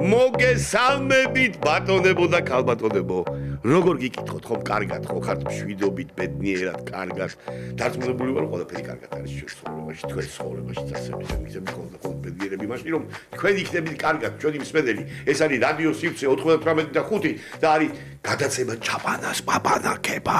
მოგესალმებით ბატონებო და ქალბატონებო. როგორ გიკითხოთ ხომ კარგად ხო ხართ მშვიდობით ბედნიერად კარგად დარწმუნებული ვარ ყველაფერი კარგად არის ჩვენს ცხოვრებაში თქვენს ცხოვრებაში წასებით მიზები ხოლმე ბედნიერები მაშინ რომ თქვენ იქნებით კარგად ჩვენი მსმენელი ეს არის რადიო სივრცე 95 და არის გადაცემა ჯაპანას პაპანა კება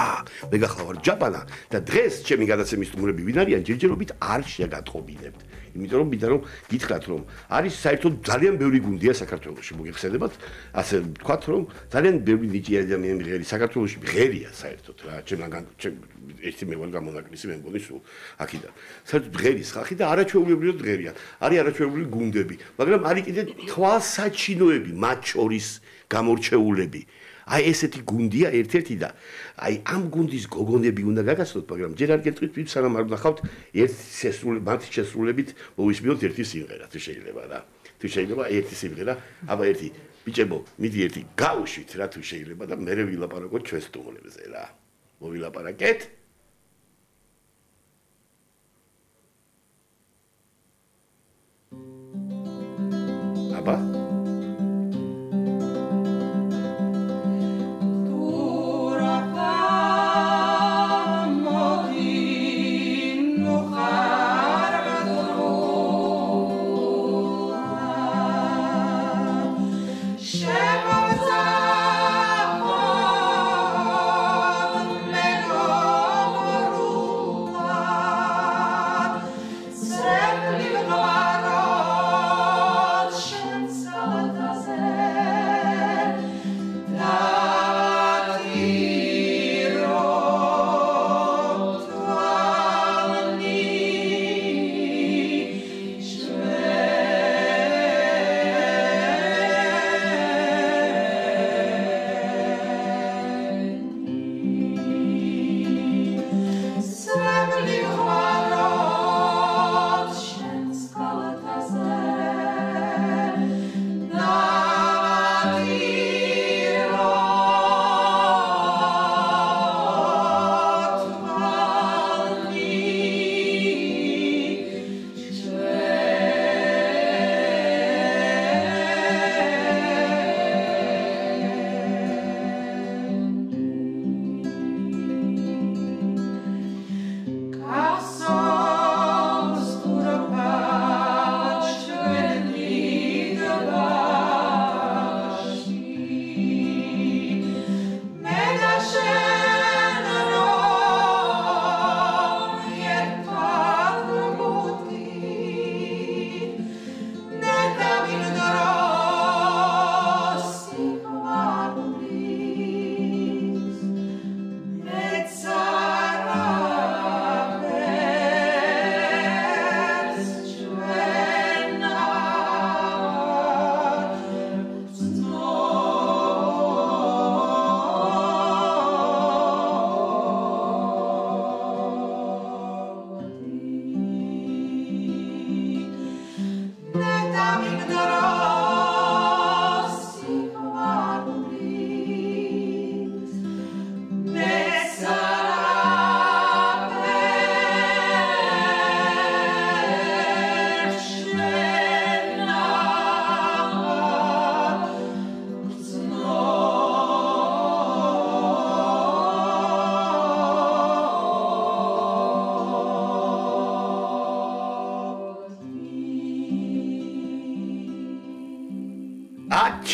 მე გახლავარ ჯაპანა და დღეს ჩემი გადაცემის სტუმრები ვინ არიან ჯერჯერობით არ შეგატყობინებთ იმიტომ რომ მინდა რომ გითხრათ რომ არის საერთოდ ძალიან ბევრი გუნდია საქართველოში მოგეხსენებათ ასე ვთქვათ რომ ძალიან ბევრი ნიჭი ადამიანი ღერი საქართველოში ღერია საერთოდ რა ჩემგან ერთი მე ვარ გამონაკლისი მე მგონი სულ აქიდან საერთოდ ღერის ხალხი და არაჩვეულებრივად ღერია არის არაჩვეულებრივი გუნდები მაგრამ არის კიდე თვალსაჩინოები მათ შორის გამორჩეულები აი ესეთი გუნდია ერთ-ერთი და აი ამ გუნდის გოგონები უნდა გაგაცნოთ მაგრამ ჯერ არ გეტყვით ვინ სანამ არ ვნახავთ მათ შესრულებით მოვისმინოთ ერთი სიმღერა თუ შეიძლება რა თუ შეიძლება ერთი სიმღერა აბა ერთი ბიჭებო მიდი ერთი გავუშვით რა თუ შეიძლება და მე ვილაპარაკოთ ჩვენ სტუმრებზე რა მოვილაპარაკეთ აბა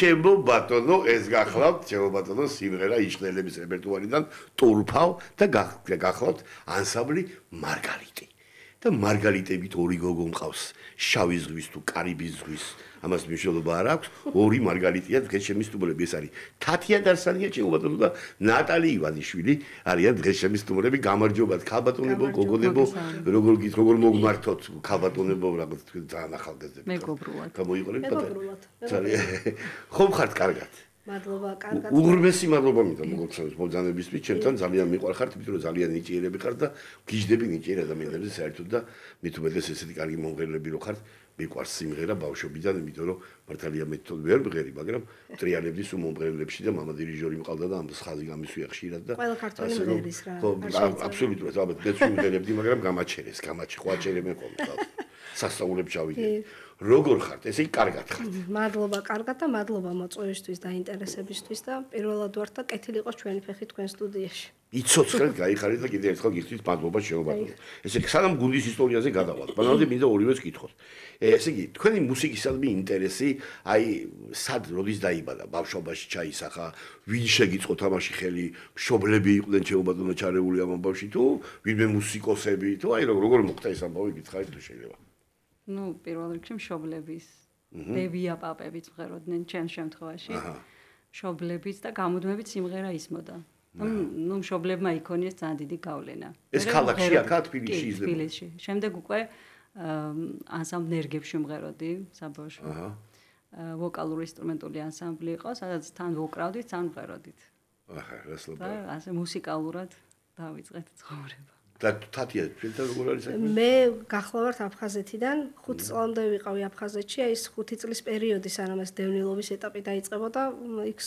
ჩემო ბატონო ეს გახლავთ ჩემო ბატონო სიმღერა იშნელების რეპერტუარიდან ტურფავ და გახლავთ ანსამბლი მარგალიტი და მარგალიტებით ორი გოგო მყავს შავი ზღვის თუ კარიბის ზღვის ამას მნიშვნელობა არ აქვს ორი მარგალიტია დღეს ჩემი სტუმრები ეს არის თათია დარსანია ჩემო ბატონო და ნატალი ივანიშვილი არიან დღეს ჩემი სტუმრები გამარჯობათ ქალბატონებო გოგონებო როგორ მოგმართოთ ქალბატონებო რაღაც თქვენ ძალიან ახალგაზრდები მეგობრულად გამოიყურეთ ძალიან ხომ ხართ კარგად მადლობა კარგად უღრმესი მადლობა მინდა მოგოცნობის მოგზაურობისთვის ჩემთან ძალიან მიყვარხართ იმიტომ რომ ძალიან ნიჭიერები ხართ და გიждები ნიჭიერ ადამიანებზე საერთოდ და მით უმეტეს ესეთი კარგი მომღერლები რო ხართ მიყვარს სიმღერა ბავშვობიდან იმიტომ რომ მართალია მე თვითონ ვერ ვღერი მაგრამ ტრიალებდი სულ მომღერლებში და მამა დირიჟორი მყავდა და ამ ხაზი გამისვია ხშირად და ყველა ქართველი მღერის რა აბსოლუტურად ალბათ მეც ვიმღერებდი მაგრამ გამაჩერეს ხო აჩერებენ ხოლმე სასწაულებს ჩავიდნენ როგორ ხართ? ესე იგი კარგად ხართ. მადლობა კარგად და მადლობა მოწვევისთვის და ინტერესებისთვის და პირველად ვართ და კეთილი იყოს ჩვენი ფეხი თქვენ სტუდიაში. იცოცხლეთ, გაიხარეთ და კიდევ ერთხელ გიხდით მადლობა შეუბადოთ. ესე იგი, სანამ გუნდის ისტორიაზე გადავალთ, ბანალზე მინდა ორივეს გითხოთ. ესე იგი, თქვენი მუსიკისადმი ინტერესი, აი, სად როდის დაიბადა? ბავშვობაში ჩაისახა, ვინ შეგიწყო თამაში ხელი, მშობლები იყვნენ შეუბადონა ჩარეული ამ ამბავში თუ ვინმე მუსიკოსები თუ აი როგორ მოხდა ეს ამბავი გითხარით თუ შეიძლება. ნუ პირველ რიგში მშობლების დევია პაპებიც მღეროდნენ ჩემს შემთხვევაში. მშობლების და გამუდმებით სიმღერა ისმოდა. ნუ მშობლებმა იქონიეს ძალიან დიდი გავლენა. ეს ქალაქში აქა თბილისში იზრდება. თბილისში. შემდეგ უკვე ანსამბლ ნერგებში მღეროდი საბავშვო. ვოკალური ინსტრუმენტული ანსამბლი იყო, სადაც თან ვოკრავდით, თან მღეროდით. აჰა, რასლობა. და ასე მუსიკალურად დავიწყეთ ცხოვრება. და თათია, ჩვენთან როგორ არის საქმე? მე გახლავართ აფხაზეთიდან, 5 წლამდე ვიყავი აფხაზეთში, აი ეს 5 წლის პერიოდი, სანამ ეს დევნილობის ეტაპი დაიწყებოდა, იქ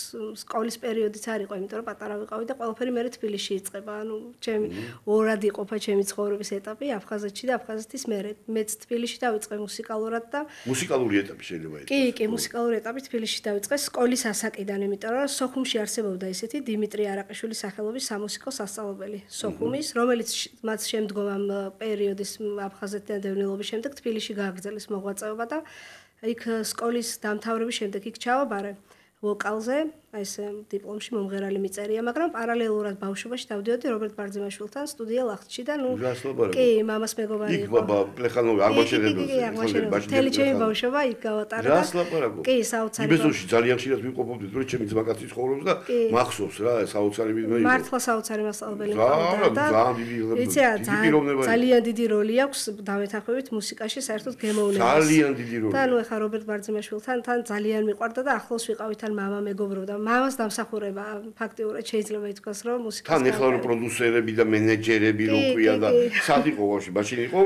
სკოლის პერიოდიც არ იყო, იმიტომ რომ პატარა ვიყავი და ყველაფერი მე თბილისში იწყება. ანუ ჩემი ორად იყოფა ჩემი ცხოვრების ეტაპი აფხაზეთში და აფხაზეთის მერე. მეც თბილისში დავიწყე მუსიკალურად და მუსიკალური ეტაპი შეიძლება იყოს. კი, მუსიკალური ეტაპი თბილისში დავიწყე სკოლის ასაკიდან, იმიტომ რომ სოხუმში არსებობდა ისეთი დიმიტრი არაყიშვილის სახელობის სამუსიკო სასწავლებელი. სოხუმის, რომელიც მათ შემდგომ ამ პერიოდის აფხაზეთიდან დევნილობის შემდეგ თბილისში გააგრძელეს მოღვაწეობა და იქ სკოლის დამთავრების შემდეგ იქ ჩავაბარე ვოკალზე, აი ეს დიპლომში მომღერალი მიწერია, მაგრამ პარალელურად ბავშვობაში დავდიოდი რობერტ ბარძიმაშვილთან სტუდია ლახტში და ნუ კი, მამას მეგობარი იყო. იქ პლეხანოვი აღმაშენებელს. მთელი ჩემი ბავშვობა იქ გავატარა და კი, საოცარი. იბეზოში ძალიან ხშირად ვიყოფობდით, რომ ჩემი ძმაკაცი ცხოვრობს და მახსოვს რა, საოცარი მე იყო. მართლა საოცარი მასწავლებელი იყო და იცი რა, ძალიან დიდი როლი აქვს დამეთანხმებით მუსიკაში საერთოდ გემოვნებას. ძალიან დიდი როლი. და ნუ ეხა რობერტ ბარძიმაშვილთან თან ძალიან მიყვარდა და ახლოს ვიყავით თან მამა მეგობრობდა. მამას დამსახურება ფაქტიურად შეიძლება ითქვას, რომ მუსიკას თან ეხლა რომ პროდიუსერები და მენეჯერები რო ქვია და სად იყო ბავშვი? მაშინ იყო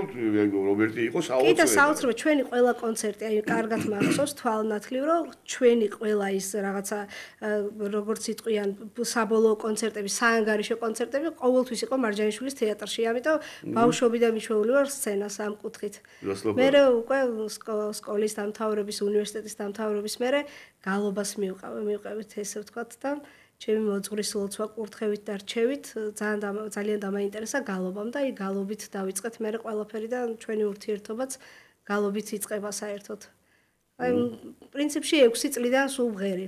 რობერტი იყო საოცრება. კი და საოცრება ჩვენი ყველა კონცერტი, აი კარგად მახსოვს თვალნათლივ, რომ ჩვენი ყველა ის რაღაცა როგორც იტყვიან საბოლოო კონცერტები, საანგარიშო კონცერტები ყოველთვის იყო მარჯანიშვილის თეატრში. ამიტომ ბავშვობიდან მიშვეული ვარ სცენას ამ კუთხით. მე უკვე სკოლის დამთავრების, უნივერსიტეტის დამთავრების მერე გალობას მივყევით ესე ვთქვათ და ჩემი მოძღვრის ლოცვა კურთხევით და რჩევით ძალიან დამაინტერესა გალობამ და აი გალობით დავიწყეთ მე ყველაფერი და ჩვენი ურთიერთობაც გალობით იწყება საერთოდ. აი პრინციპში 6 წლიდან სულ ვღერი.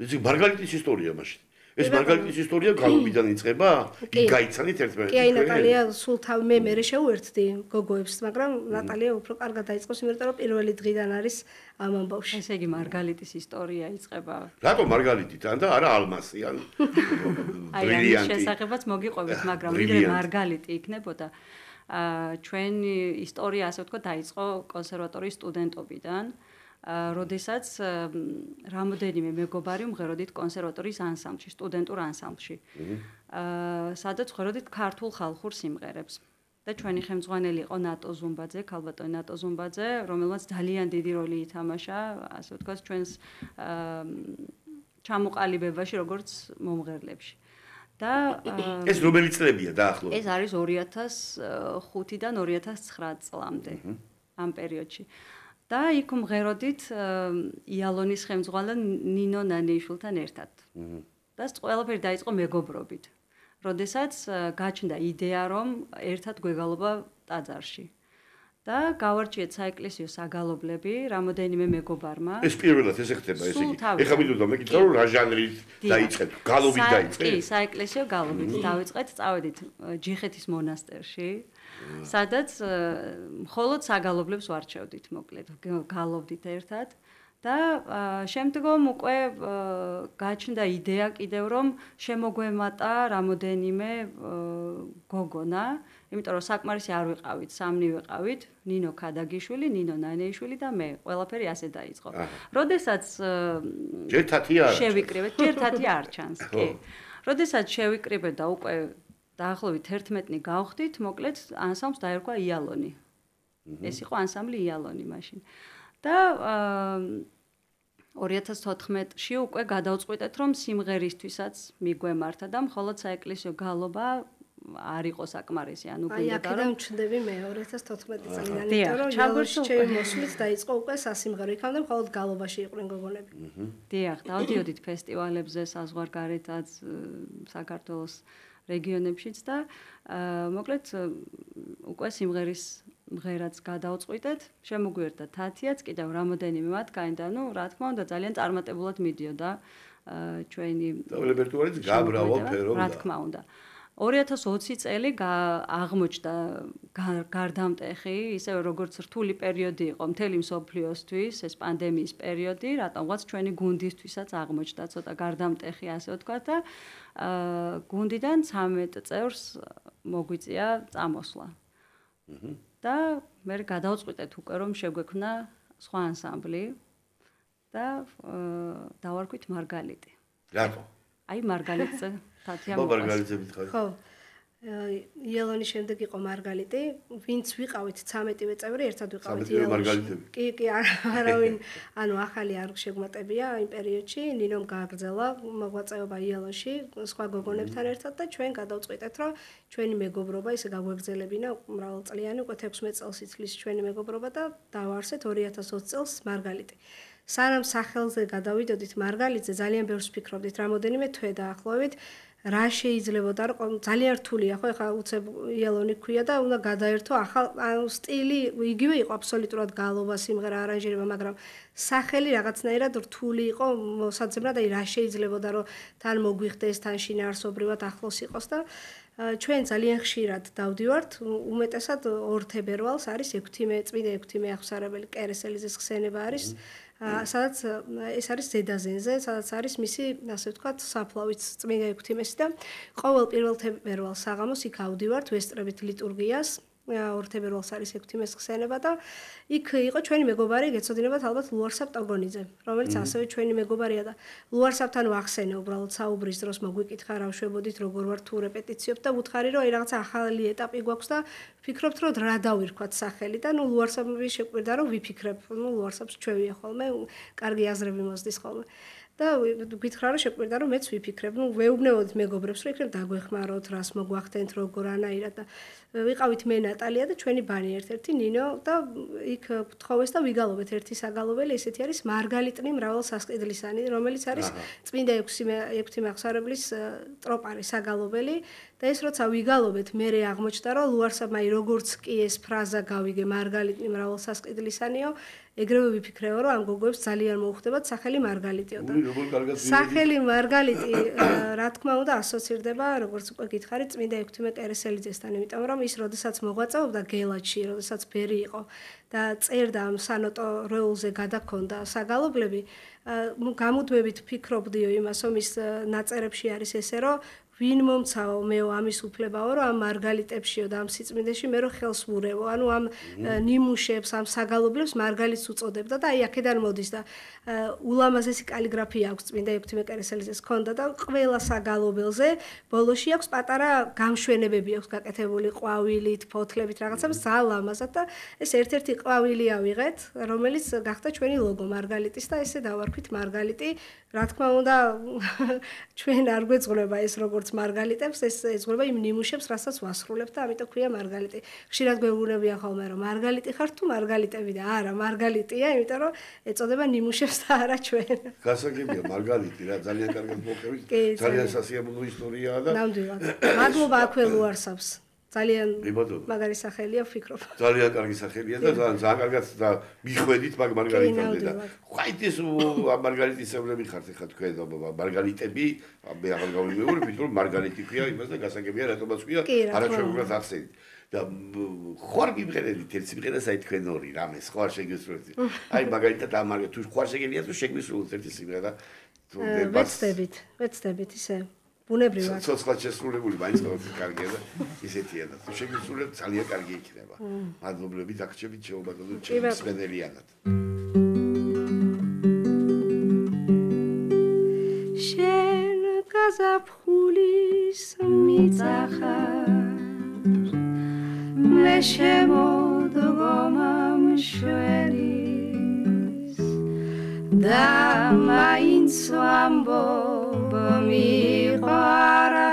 ეს მარგალიტის ისტორია მაშინ. ეს მარგალიტის ისტორია გალობიდან იწყება? იქ გაიცანით ერთმანეთს? კი, აი ნატალია სულ თავი მე შეუერთდი გოგოებს, მაგრამ ნატალია უფრო კარგად დაიწყოს, იმიტომ რომ პირველი დღიდან არის ამ ამბავში. ესე იგი მარგალიტის ისტორია იწყება. რატო მარგალიტი თან და არა ალმასი ან ბრილიანტი? აი, შესახებაც მოგიყვებით, მაგრამ ვიდრე მარგალიტი იქნებოდა, ჩვენი ისტორია ასე ვთქვათ დაიწყო კონსერვატორიის სტუდენტობიდან. როდესაც რამოდენიმე მეგობარი ვმღეროდით კონსერვატორიის ანსამბლში, სტუდენტურ ანსამბლში. სადაც ვმღეროდით ქართულ ხალხურ სიმღერებს. და ჩვენი ხელმძღვანელი იყო ნატო ზუმბაძე, ქალბატონი ნატო ზუმბაძე, რომელმაც ძალიან დიდი როლი ითამაშა, ასე ვთქვათ, ჩვენს ჩამოყალიბებაში, როგორც მომღერლებში. და ეს რომელი წლებია დაახლოებით? ეს არის 2005-დან 2009 წლამდე ამ პერიოდში. და იქ მღეროდით იალონის ხელმძღვანელ ნინო ნანეიშვილთან ერთად. და ყველაფერი დაიწყო მეგობრობით. როდესაც გაჩნდა იდეა, რომ ერთად გვეგალობა ტაძარში. და გავარჩიეთ საეკლესიო საგალობლები, რამოდენიმე მეგობარმა. ეს პირველად ესე ხდება, ესე იგი. ეხლა მინდოდა მეკითხა, რომ რა ჟანრით დაიწყეთ? გალობით დაიწყეთ? კი, საეკლესიო გალობით დავიწყეთ, წავედით ჯიხეთის მონასტერში. სადაც მხოლოდ საგალობლებს ვარჩევდით, მოკლედ, გალობდით ერთად და შემდგომ უკვე გაჩნდა იდეა კიდევ რომ შემოგვემატა რამოდენიმე გოგონა, იმიტომ რომ საკმარისი არ ვიყავით, სამნი ვიყავით, ნინო ქადაგიშვილი, ნინო ნანეიშვილი და მე, ყველაფერი ასე დაიწყო. როდესაც ჯერთათი არ შევიკრიბეთ, ჯერთათი არ ჩანს, კი. როდესაც შევიკრიბეთ და უკვე დაახლოებით 11-ნი გავხდით, მოკლედ ანსამბლს დაერქვა იალონი. ეს იყო ანსამბლი იალონი მაშინ. და 2014-ში უკვე გადავწყვიტეთ, რომ სიმღერისთვისაც მიგვემართა და მხოლოდ საეკლესიო გალობა არ იყო საკმარისი, ანუ აი გვინდა აქედან ჩნდები მე 2014 წლიდან, დიახ, იმიტომ რომ ჩაგვირჩა ელოში ჩემი მოსვლით დაიწყო უკვე სასიმღერო, იქამდე მხოლოდ გალობაში იყვნენ გოგონები. დიახ, დავდიოდით ფესტივალებზე საზღვარგარეთაც, საქართველოს რეგიონებშიც და მოკლედ უკვე სიმღერის მღერაც გადავწყვიტეთ, შემოგვიერთა თათიაც, კიდევ რამოდენიმე მათგანი და ნუ რა თქმა უნდა ძალიან წარმატებულად მიდიოდა ჩვენი და რეპერტუარიც გაბრალო ფერო. რა თქმა უნდა. 2020 წელი აღმოჩნდა გარდამტეხი, ისევე როგორც რთული პერიოდი იყო მთელი მსოფლიოსთვის, ეს პანდემიის პერიოდი, რატომღაც ჩვენი გუნდისთვისაც აღმოჩნდა ცოტა გარდამტეხი, ასე ვთქვათ და გუნდიდან 13 წევრს მოგვიწია წამოსვლა. და მე გადავწყვიტეთ უკვე რომ შეგვექმნა სხვა ანსამბლი და დავარქვით მარგალიტი. რატო? აი მარგალიტზე თათია მოყვა. მარგალიტზე მითხარი. ხო. იელონის შემდეგ იყო მარგალიტი, ვინც ვიყავით 13-ვე წევრი, ერთად ვიყავით იელონში. კი, არავინ, ანუ ახალი არ შეგმატებია იმ პერიოდში, ნინომ გააგრძელა მოღვაწეობა იელონში სხვა გოგონებთან ერთად და ჩვენ გადავწყვიტეთ, რომ ჩვენი მეგობრობა ისე გაგვეგრძელებინა მრავალწლიანი, უკვე 16 წელს იცლის ჩვენი მეგობრობა და დავაარსეთ 2020 წელს მარგალიტი. სანამ სახელზე გადავიდოდით მარგალიტზე, ძალიან ბევრს ვფიქრობდით, რამოდენიმე თვე დაახლოებით რა შეიძლებოდა რომ ძალიან რთულია ხო ეხლა უცებ იელონი ქვია და უნდა გადაერთო ახალ სტილი იგივე იყო აბსოლუტურად გალობა სიმღერა არანჟირება მაგრამ სახელი რაღაცნაირად რთული იყო მოსაძებნად აი რა შეიძლებოდა რომ თან მოგვიხდეს თან შინაარსობრივად ახლოს იყოს და ჩვენ ძალიან ხშირად დავდივართ უმეტესად 2 თებერვალს არის 6 წმინდა 6 აღსარებელი კერესელიძის ხსენება არის სადაც ეს არის ზედაზენზე, სადაც არის მისი, ასე ვთქვათ, საფლავიც წმინდა 6 და ყოველ პირველ თებერვალს საღამოს იქ ავდივართ, ვესწრებით ლიტურგიას, 2 თებერვალს არის 6 ხსენება და იქ იყო ჩვენი მეგობარი, გეცოდინებათ ალბათ ლუარსაბ ტოგონიძე, რომელიც ასევე ჩვენი მეგობარია და ლუარსაბთან ვახსენე უბრალოდ საუბრის დროს მოგვიკითხა რა ვშვებოდით, როგორ ვარ თუ რეპეტიციობთ და ვუთხარი რომ აი რაღაცა ახალი ეტაპი გვაქვს და ვფიქრობთ რომ რა დავირქვათ სახელი და ნუ ლუარსაბი შეკვირდა რომ ვიფიქრებ, ნუ ლუარსაბს ჩვევია ხოლმე, კარგი აზრები მოსდის ხოლმე. და გითხრა რომ შეკვირდა რომ მეც ვიფიქრებ, ნუ ვეუბნებოდით მეგობრებს რომ იქნებ დაგვეხმაროთ, რას მოგვახდენთ, როგორ ანაირად და ვიყავით მე ნატალია და ჩვენი ბანი ერთ-ერთი ნინო და იქ გთხოვეს და ვიგალობეთ ერთი საგალობელი, ესეთი არის მარგალიტნი მრავალსასყიდლისანი, რომელიც არის წმინდა 6 აღსარებლის ტროპარი საგალობელი და ეს როცა ვიგალობეთ, მე აღმოჩნდა რომ ლუარსაბმა როგორც კი ეს ფრაზა გავიგე მარგალიტნი მრავალსასყიდლისანიო ეგრევე ვიფიქრეო რომ ამ გოგოებს ძალიან მოუხდებათ სახელი მარგალიტიო და სახელი მარგალიტი რა თქმა უნდა ასოცირდება როგორც უკვე გითხარით წმინდა 6 კერესელიძესთან იმიტომ რომ ის როდესაც მოღვაწეობდა გელათში როდესაც ბერი იყო და წერდა ამ სანოტო როულზე გადაქონდა საგალობლები გამუდმებით ვფიქრობდიო იმას რომ ის ნაწერებში არის ესე რომ ვინ მომცაო მეო ამის უფლებაო რომ ამ მარგალიტებშიო და ამ სიწმინდეში მე რო ხელს ვურევო ანუ ამ ნიმუშებს ამ საგალობლებს მარგალიტს უწოდებდა და აი აქედან მოდის და ულამაზესი კალიგრაფია აქვს წმინდა 6 კერესელიძეს ქონდა და ყველა საგალობელზე ბოლოში აქვს პატარა გამშვენებები აქვს გაკეთებული ყვავილით ფოთლებით რაღაცებს ძალიან ლამაზად და ეს ერთ-ერთი ყვავილი ავიღეთ რომელიც გახდა ჩვენი ლოგო მარგალიტის და ესე დავარქვით მარგალიტი რა თქმა უნდა ჩვენ არ გვეძღვრება ეს როგორც მარგალიტებს ეს ეძღვრება იმ ნიმუშებს რასაც ვასრულებთ და ამიტომ ქვია მარგალიტი ხშირად გვეუბნებიან ხოლმე რომ მარგალიტი ხარ თუ მარგალიტები და არა მარგალიტია იმიტომ რომ ეწოდება ნიმუშებს და არა ჩვენ გასაგებია მარგალიტი რა ძალიან კარგად მოხევით ძალიან სასიამოვნო ისტორიაა და ნამდვილად მადლობა აქვე ლუარსაბს ძალიან მაგარი სახელია ვფიქრობ. ძალიან კარგი სახელია და ძალიან კარგად და მიხვედით მაგ მარგალიტამდე და ხაით ეს მარგალიტისებრები ხართ ხა თქვენ მარგალიტები მე აღარ გავიმეორებ რომ მარგალიტი ქვია იმას და გასაგებია რატომაც ქვია არაჩვეუბრად ახსენით და ხوار გიმღერებით ერთ სიმღერას აი თქვენ ორი რამეს ხوار შეგესრულეთ აი მაგალითად ამ თუ ხوار შეგელია თუ შეგვისრულოთ ერთი სიმღერა ვეცდებით ისე ბუნებრივად. ცოცხლად შესრულებული მაინც ყოველთვის კარგია და ისეთია და თუ შეგვისრულებთ ძალიან კარგი იქნება. მადლობლები დაგჭებით შეუბადოთ ჩემს სპენელიანად. შენ გაზაფხულის მიწახარ მე შემოდგომა მშვენის და მაინც ვამბობ მიყვარახარ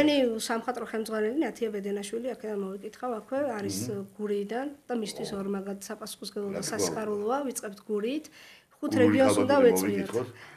ჩვენი სამხატვრო ხელმძღვანელი ნათია ბედენაშვილი აქედან მოვიკითხავ, აქვე არის გურიიდან და მისთვის ორმაგად საპასუხისმგებლო და სასიხარულოა, ვიწყებთ გურით. 5 რეგიონს უნდა ვეწვიოთ.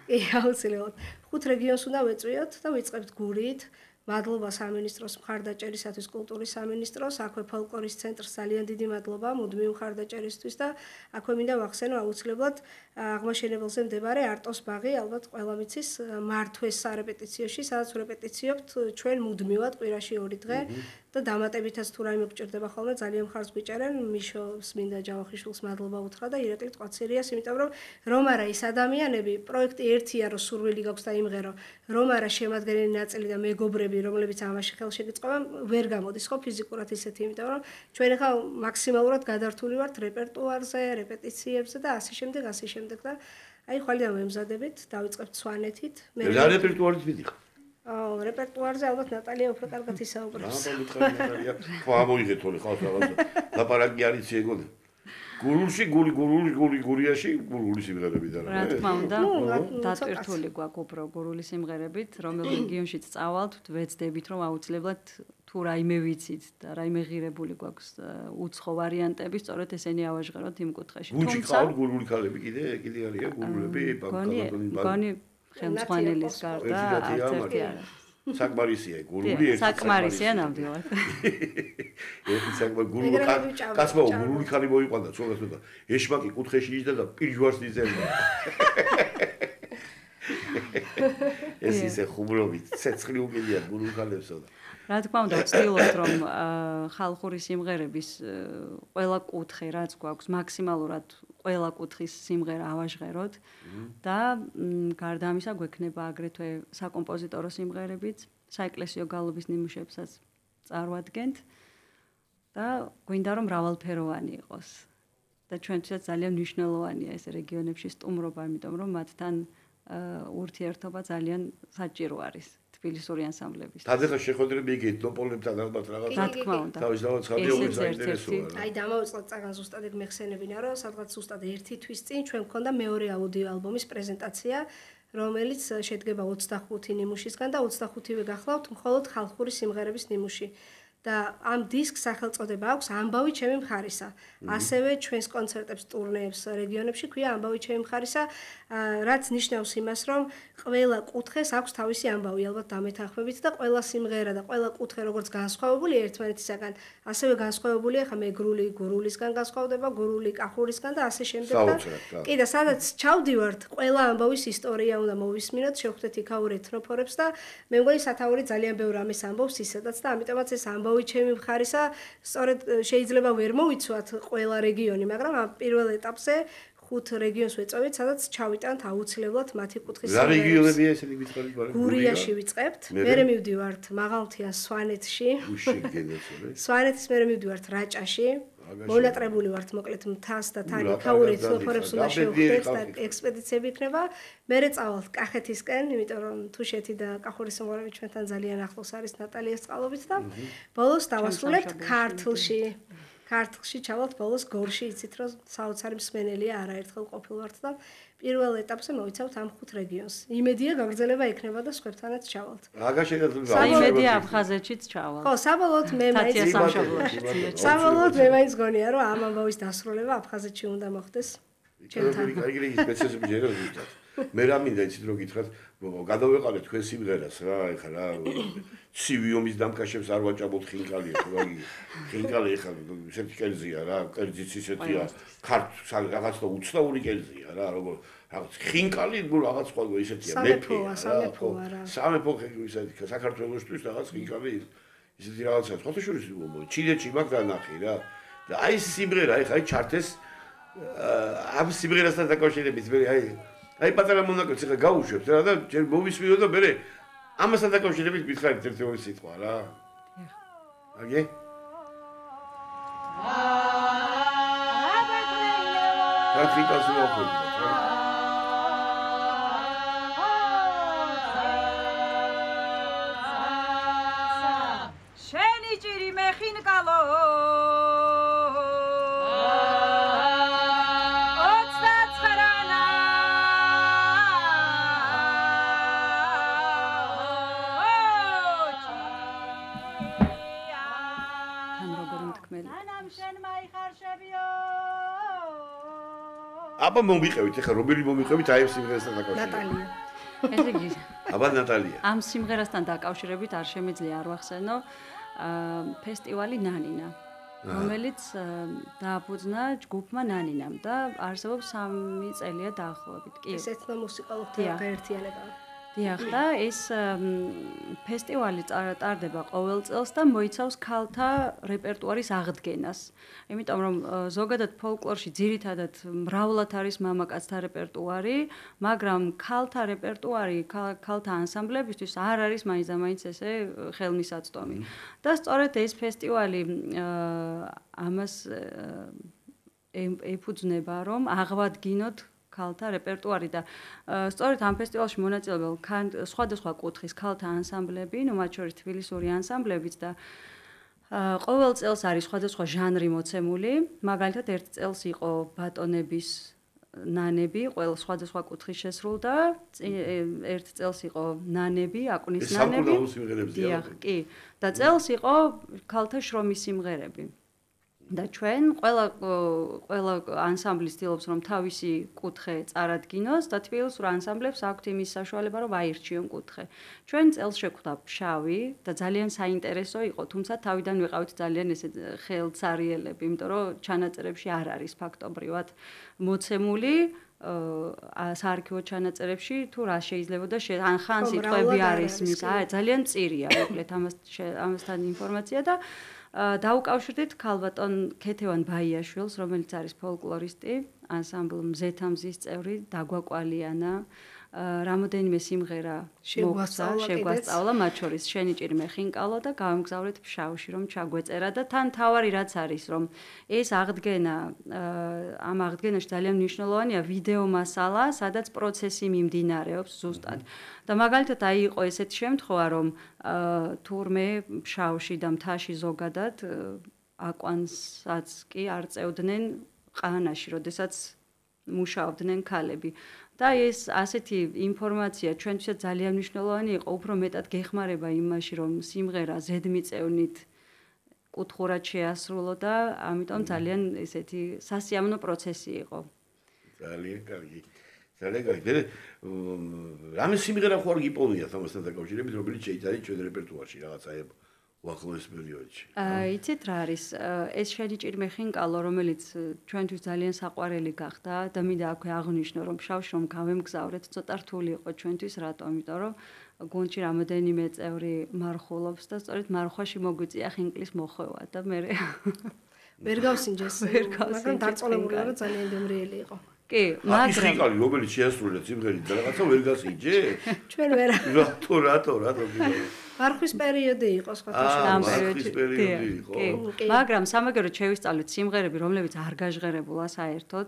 კი, აუცილებლად. 5 რეგიონს უნდა ვეწვიოთ და ვიწყებთ გურით. მადლობა სამინისტროს მხარდაჭერისათვის, კულტურის სამინისტროს, აქვე ფოლკლორის ცენტრს ძალიან დიდი მადლობა მუდმივ მხარდაჭერისთვის და აქვე მინდა ვახსენო აუცილებლად აღმაშენებელზე მდებარე არტოს ბაღი, ალბათ ყველა მიცის, მართვეს სარეპეტიციოში, სადაც ვრეპეტიციობთ ჩვენ მუდმივად კვირაში 2 დღე და დამატებითაც თუ რაიმე გჭირდება ხოლმე ძალიან მხარს გვიჭერენ მიშო სმინდა ჯავახიშვილს მადლობა უთხრა და ირაკლი ტყვაცერიას იმიტომ რომ არა ის ადამიანები პროექტი ერთია რომ სურვილი გაქვს და იმღერო რომ არა შემადგენელი ნაწილი და მეგობრები რომლებიც ამაში ხელში გიწყობა ვერ გამოდის ხო ფიზიკურად ისეთი იმიტომ რომ ჩვენ ახლა მაქსიმალურად გადართული ვართ რეპერტუარზე რეპეტიციებზე და ასე შემდეგ და აი ხვალიდან ვემზადებით დავიწყებთ სვანეთით რა რეპერტუარით მიდიხარ რეპერტუარზე ალბათ ნატალია უფრო კარგად ისაუბრებს. ნატალია, ხო ამოიღეთ თორე ხალხ რაღაცა. ლაპარაკი არის ეგონი. გურულში გურიაში გურული სიმღერები და რა თქმა უნდა, დატვირთული გვაქვს უფრო გურული სიმღერებით, რომელ რეგიონშიც წავალთ, ვეცდებით რომ აუცილებლად თუ რაიმე ვიცით და რაიმე ღირებული გვაქვს უცხო ვარიანტები, სწორედ ესენი ავაჟღეროთ იმ კუთხეში. გუნჩი ყავთ გურული ქალები კიდე არიან გურულები, გონი ხელმძღვანელის გარდა ერთ-ერთი არა. საკმარისია გურული ერთი. საკმარისია ნამდვილად. ერთი საკმარ გურული კაცმა გურული ქალი მოიყვანდა ცოტა. ეშმაკი კუთხეში იჯდა და პირჯვარს იზერდა. ეს ისე ხუმრობით ცეცხლი უგელია გურული ქალებსო და რა თქმა უნდა ვცდილობთ რომ ხალხური სიმღერების ყველა კუთხე რაც გვაქვს მაქსიმალურად ყველა კუთხის სიმღერა ავაჟღეროთ და გარდა ამისა გვექნება აგრეთვე საკომპოზიტორო სიმღერებიც საეკლესიო გალობის ნიმუშებსაც წარვადგენთ და გვინდა რომ მრავალფეროვანი იყოს და ჩვენთვისაც ძალიან მნიშვნელოვანია ეს რეგიონებში სტუმრობა იმიტომ რომ მათთან ურთიერთობა ძალიან საჭირო არის თბილისური ანსამბლების. თადეხა შეხვედრები იგი ეთნოპოლებთან ალბათ რაღაც. რა თქმა უნდა. თავისთავად ხალხი საინტერესოა. აი დამოვიწყოთ წაგან ზუსტად ეგ მეხსენებინა რომ სადღაც ზუსტად ერთი თვის წინ ჩვენ მქონდა მეორე აუდიო ალბომის პრეზენტაცია რომელიც შედგება 25 ნიმუშისგან და 25-ვე გახლავთ მხოლოდ ხალხური სიმღერების ნიმუში. და ამ დისკს სახელწოდება აქვს ამბავი ჩემი მხარისა. ასევე ჩვენს კონცერტებს, ტურნეებს რეგიონებში ქვია ამბავი ჩემი მხარისა, რაც ნიშნავს იმას, რომ ყველა კუთხეს აქვს თავისი ამბავი, ალბათ დამეთანხმებით და ყველა სიმღერა და ყველა კუთხე როგორც განსხვავებული ერთმანეთისაგან, ასევე განსხვავებულია ხა მეგრული, გურულისგან განსხვავდება, გურული კახურისგან და ასე შემდეგ და კი და სადაც ჩავდივართ, ყველა ამბავის ისტორია უნდა მოვისმინოთ, შევხვდეთ იქაურ ეთნოფორებს და მე მგონი სათაური ძალიან ბევრ ამის ამბობს ისედაც და ამიტომაც ეს ამბავი ჩემი მხარისა, სწორედ შეიძლება ვერ მოვიცვათ ყველა რეგიონი, მაგრამ ამ პირველ ეტაპზე 5 რეგიონს ვეწოვით, სადაც ჩავიტანთ აუცილებლად მათი კუთხის სიმღერებს. რა რეგიონებია ესენი გიწყალით ბარემ? გურიაში ვიწყებთ, მერე მივდივართ მაღალმთიან სვანეთში. სვანეთის მერე მივდივართ რაჭაში. მონატრებული ვართ მოკლედ მთას და თან იქაური ეთნოფორებს უნდა შევხვდეთ და ექსპედიციები იქნება. მერე წავალთ კახეთისკენ, იმიტომ რომ თუშეთი და კახურის სიმღერები ჩვენთან ძალიან ახლოს არის ნატალიას წყალობით და ბოლოს დავასრულებთ ქართლში. ქართლში ჩავალთ ბოლოს გორში, იცით რომ საოცარი მსმენელია, არაერთხელ ყოფილვართ და პირველ ეტაპზე მოვიცავთ ამ 5 რეგიონს. იმედია გაგრძელება ექნება და სხვებთანაც ჩავალთ. აგა შეიძლება იმედია აფხაზეთშიც ჩავალთ. ხო, საბოლოოდ მე მაინც გონია რომ ამ ამბავის დასრულება აფხაზეთში უნდა მოხდეს. ჩემთან. აი იგი სპეციალისტები ჯერა ზუსტად. მე რა მინდა იცით რომ გითხრათ, გადავეყავეთ თქვენ სიმღერას რა, ეხლა რა ცივი ომის დამკაშებს არ ვაჭამოთ ხინკალია, ხო აი ხინკალი ეხლა ისეთი კერძია რა, კერძიც ისეთია, რაღაც და უცნაური კერძია რა, როგორ რაღაც ხინკალი რაღაც სხვა ისეთია, მეფეა, სამეფო ისეთი საქართველოსთვის რაღაც ხინკალი ისეთი რაღაცა, ხოთაშორის ჩინეთში მაგ დანახი რა. და აი სიმღერა ეხლა აი ჩარტეს ამ სიმღერასთან დაკავშირებით მე აი პატარა მონაკვეთს ახლა გავუშვებთ რა და ჯერ მოვისმინო და მე ამასთან დაკავშირებით მითხარით ერთ-ერთი სიტყვა რა. აგე? კაფიკას ვახვიდეთ რა. შენი ჭირი მე ხინკალო აბა მომიყევით ეხლა რომელი მომიყევით აი ამ სიმღერასთან დაკავშირებით? ნატალია. ესე იგი აბა ნატალია. ამ სიმღერასთან დაკავშირებით არ შემიძლია არ ვახსენო ფესტივალი ნანინა, რომელიც დააფუძნა ჯგუფმა ნანინამ და არსებობს 3 წელია დაახლოებით. კი. ეს ეთნომუსიკალური გაერთიანება. დიახ და ეს ფესტივალი ტარდება ყოველ წელს და მოიცავს ქალთა რეპერტუარის აღდგენას. იმიტომ რომ ზოგადად ფოლკლორში ძირითადად მრავლად არის მამაკაცთა რეპერტუარი, მაგრამ ქალთა რეპერტუარი, ქალთა ანსამბლებისთვის არ არის მაინც და მაინც ესე ხელმისაწვდომი. და სწორედ ეს ფესტივალი ამას ეფუძნება, რომ აღვადგინოთ ქალთა რეპერტუარი და სწორედ ამ ფესტივალში მონაწილეობენ სხვადასხვა კუთხის ქალთა ანსამბლები, ну მათ შორის თბილისური ანსამბლებიც და ყოველ წელს არის სხვადასხვა ჟანრი მოცემული, მაგალითად ერთ წელს იყო ბატონების ნანები, ყველა სხვადასხვა კუთხის შესრულდა, ერთ წელს იყო ნანები, აკუნის ნანები. დიახ, კი. და წელს იყო ქალთა შრომის სიმღერები. და ჩვენ ყველა ანსამბლი ცდილობს რომ თავისი კუთხე წარადგინოს და თბილისურ ანსამბლებს აქვთ იმის საშუალება რომ აირჩიონ კუთხე. ჩვენ წელს შეხვდა ფშავი და ძალიან საინტერესო იყო, თუმცა თავიდან ვიყავით ძალიან ესე ხელცარიელები, იმიტომ რომ ჩანაწერებში არ არის ფაქტობრივად მოცემული საარქივო ჩანაწერებში თუ რა შეიძლება და ან ხან სიტყვები არის მის ძალიან მწირია მოკლედ ამასთან ინფორმაცია და დაუკავშირდით ქალბატონ ქეთევან ბაიაშვილს, რომელიც არის ფოლკლორისტი, ანსამბლ მზეთამზის წევრი, დაგვაკვალიანა, რამოდენიმე სიმღერა შეგვასწავლა, მათ შორის შენი ჭირი მე ხინკალო და გავემგზავრეთ ფშავში, რომ ჩაგვეწერა და თან თავარი რაც არის, რომ ეს აღდგენა, ამ აღდგენაში ძალიან მნიშვნელოვანია ვიდეო მასალა, სადაც პროცესი მიმდინარეობს ზუსტად. და მაგალითად აი იყო ესეთი შემთხვევა, რომ თურმე ფშავში და მთაში ზოგადად აკვანსაც კი არ წევდნენ ყანაში, როდესაც მუშაობდნენ ქალები. და ეს ასეთი ინფორმაცია ჩვენთვისაც ძალიან მნიშვნელოვანი იყო, უფრო მეტად გეხმარება იმაში, რომ სიმღერა ზედმიწევნით კუთხურად შეასრულო და ამიტომ ძალიან ესეთი სასიამოვნო პროცესი იყო. ძალიან კარგი. ძალიან კარგი. რამე სიმღერა ხო არ გიპოვია ამასთან დაკავშირებით, რომელიც შეიძლება ჩვენ რეპერტუარში რაღაცა უახლოეს პერიოდში. იცით რა არის? ეს შენი ჭირი მე ხინკალო, რომელიც ჩვენთვის ძალიან საყვარელი გახდა და მინდა აქვე აღვნიშნო, რომ ფშავში რომ გავემგზავრეთ, ცოტა რთული იყო ჩვენთვის, რატომ? იმიტომ რომ გუნდში რამოდენიმე წევრი მარხულობს და სწორედ მარხვაში მოგვიწია ხინკლის მოხვევა და მე ვერ გავსინჯეს, მაგრამ დაწოლებული ვარ, ძალიან გემრიელი იყო. კი, მაგრამ ის ხინკალი რომელიც შეასრულა სიმღერით და რაღაცა ვერ გასინჯე? ჩვენ ვერ. რატო მარხვის პერიოდი იყო სხვათაშორის. ამ პერიოდში იყო. მაგრამ სამაგეროდ შევისწავლეთ სიმღერები, რომლებიც არ გაჟღერებულა საერთოდ.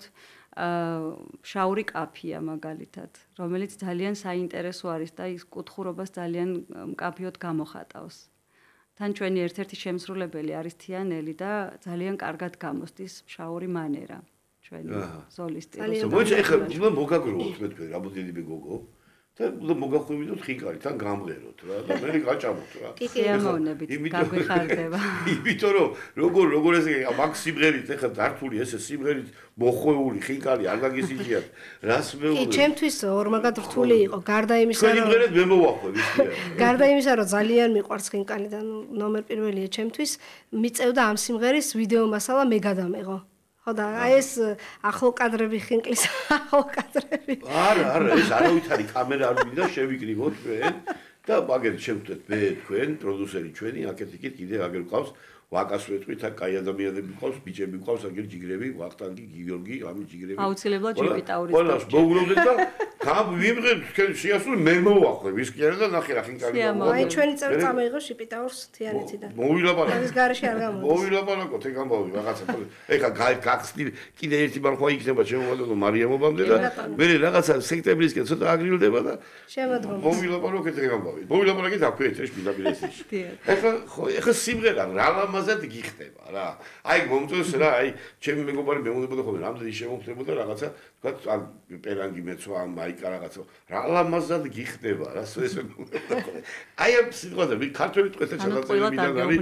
შაური კაფია მაგალითად, რომელიც ძალიან საინტერესო არის და ის კუთხურობას ძალიან მკაფიოდ გამოხატავს. თან ჩვენი ერთ-ერთი შემსრულებელი არის თიანელი და ძალიან კარგად გამოსდის შაური მანერა. ჩვენი სოლისტი. მოიცა ეხლა მოგაგროვოთ მე თქვენ რამოდენიმე გოგო და მოგახვევიდოთ ხინკალი თან გამღეროთ რა და მე გაჭამოთ რა. კი, ამოვნებით გაგვიხარდება. იმიტომ რომ როგორ ესე მაგ სიმღერით ეხლა დართული ესე სიმღერით მოხვეული ხინკალი არ გაგისიჯიათ რას მეუბნები. კი, ჩემთვის ორმაგად რთული იყო, გარდა იმისა რომ სიმღერით მე მოვახვევ ისე. გარდა იმისა რომ ძალიან მიყვარს ხინკალი და ნომერ პირველია ჩემთვის, მიწევდა ამ სიმღერის ვიდეო მასალა მე გადამეღო. ხო და ეს ახლო კადრები ხინკლის ახლო კადრები. არა, ეს არავითარი კამერა არ მინდა შევიკრიბოთ ჩვენ და მაგერ შევხვდეთ მე თქვენ პროდიუსერი ჩვენი აქეთ-იქით კიდე აგერ ყავს ვაკას ვეთქვით და კაი ადამიანები ყავს, ბიჭები ყავს, აგერ ჯიგრები, ვახტანგი, გიორგი, ამი ჯიგრები. აუცილებლად ჯუპიტაურის და ყველას მოვუბრუნდეთ და გავიმღერეთ თქვენ შეასრულე მე მოვახვევ ის კი არა და ნახე რა ხინკალი მოვა. აი ჩვენი წევრი წამეიღო შიპიტაურს თიანეთიდან. მოვილაპარაკოთ. ამის გარეშე არ გამოდის. მოვილაპარაკოთ ეგ ამბავი რაღაცა. ეხლა გახსნი კიდე ერთი მარხვა იქნება შემოვადო მარიამობამდე და მე რაღაცა სექტემბრისკენ ცოტა აგრილდება და შემოდგომ. მოვილაპარაკეთ ეგ ამბავი. მოვილაპარაკეთ აქვე ეთერში პირდაპირ. ეხლა სიმღერა რა ლამაზად გიხდება რა. აი მომწონს რა, აი ჩემი მეგობარი მეუბნებოდა ხოლმე რამდენი შემოხდებოდა რაღაცა, თქვა ან პერანგი მეცვა ან მაიკა რაღაცა. რა ლამაზად გიხდება რა, ეს აი ამ სიტყვაზე მე ქართველი ტყვეთა ჩანაწერებიდან არის.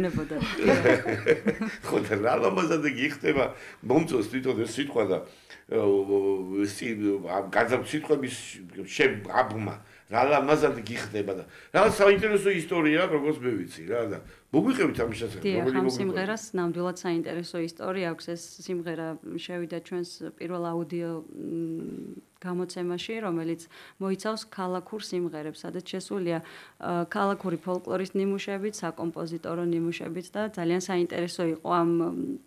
ხო და რა ლამაზად გიხდება, მომწონს თვითონ ეს სიტყვა და სიტყვების აბმა რა ლამაზად გიხდება და რა საინტერესო ისტორია აქვს როგორც მე ვიცი რა და მოგვიყევით ამის შესახებ, დიახ, ამ სიმღერას ნამდვილად საინტერესო ისტორია აქვს. ეს სიმღერა შევიდა ჩვენს პირველ აუდიო გამოცემაში, რომელიც მოიცავს ქალაქურ სიმღერებს, სადაც შესულია ქალაქური ფოლკლორის ნიმუშებით, საკომპოზიტორო ნიმუშებით და ძალიან საინტერესო იყო ამ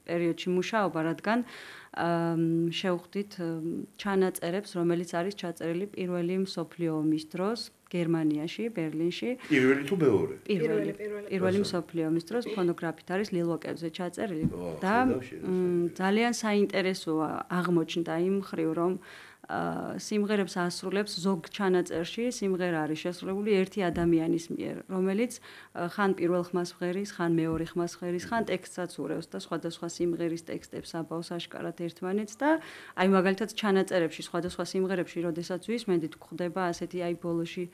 პერიოდში მუშაობა, რადგან შევხვდით ჩანაწერებს, რომელიც არის ჩაწერილი პირველი მსოფლიო ომის დროს გერმანიაში, ბერლინში. პირველი თუ მეორე? პირველი მსოფლიო ომის დროს ფონოგრაფით არის ლილვაკებზე ჩაწერილი და ძალიან საინტერესოა აღმოჩნდა იმ მხრივ, რომ სიმღერებს ასრულებს ზოგ ჩანაწერში სიმღერა არის შესრულებული ერთი ადამიანის მიერ, რომელიც ხან პირველ ხმას ვღერის, ხან მეორე ხმას ვღერის, ხან ტექსტსაც ურევს და სხვადასხვა სიმღერის ტექსტებს აბავს აშკარად ერთმანეთს და აი მაგალითად ჩანაწერებში სხვადასხვა სიმღერებში როდესაც ვისმენთ გვხდება ასეთი აი ბოლოში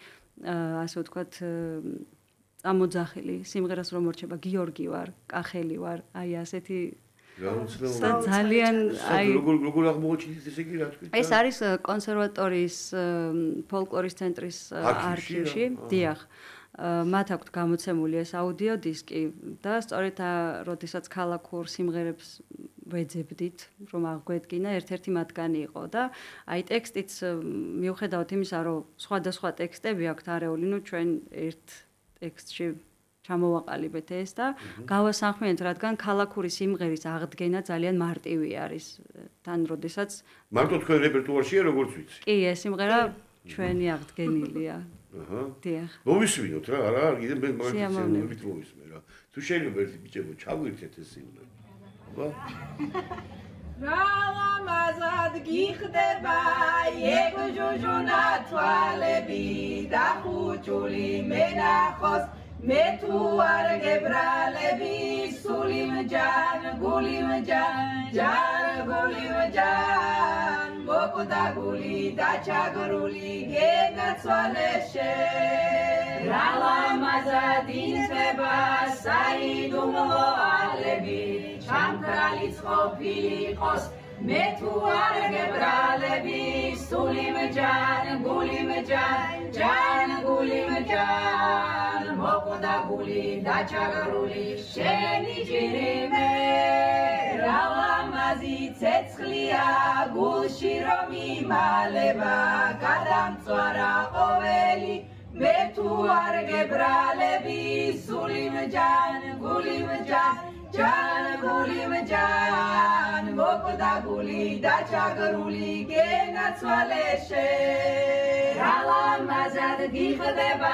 ასე ვთქვათ წამოძახილი სიმღერას რომ მორჩება გიორგი ვარ, კახელი ვარ, აი ასეთი ძალიან აი როგორ აღმოჩნდით ესე იგი რა თქვით? ეს არის კონსერვატორიის ფოლკლორის ცენტრის არქივში, დიახ. მათ აქვთ გამოცემული ეს აუდიო დისკი და სწორედ როდესაც ქალაქურ სიმღერებს ვეძებდით, რომ აღგვედგინა, ერთ-ერთი მათგანი იყო და აი ტექსტიც მიუხედავად იმისა, რომ სხვადასხვა ტექსტები აქვთ არეული, ნუ ჩვენ ერთ ტექსტში ჩამოვაყალიბეთ ეს და გავასახმენთ, რადგან ქალაქური სიმღერის აღდგენა ძალიან მარტივი არის. თან როდესაც მარტო თქვენ რეპერტუარშია როგორც ვიცი. კი, ეს სიმღერა ჩვენი აღდგენილია. აჰა. დიახ. მოვისმინოთ რა, არა, კიდე მე მაგით მოვისმენ რა. თუ შეიძლება ერთი ბიჭებო ჩაგვირთეთ ეს სიმღერა. აბა. რალამაზად გიხდება ეგ ჯუჯუნა თვალები და ხუჭული მენახოს მე თუ არ გებრალები სული მჯან გული მჯან ჯან გული მჯან მოკვდა გული და ჩაგრული გენაცვალეშე რალამაზად ინცება საიდუმლო ალები ჩამქრალი ცხოფილი იყოს მე თუ არ გებრალები სული მჯან გული მჯან ჯან გული მჯან მოკვდა გული და ჩაგრული შენი ჭირი მე რალამაზი ცეცხლია გულში რომ იმალება გადამწვარა ყოველი მე თუ არ გებრალები სული მჯან გული მჯან ჯან გული მჯან მოკვდა გული და ჩაგრული გენაცვალეშე რალამაზად გიხდება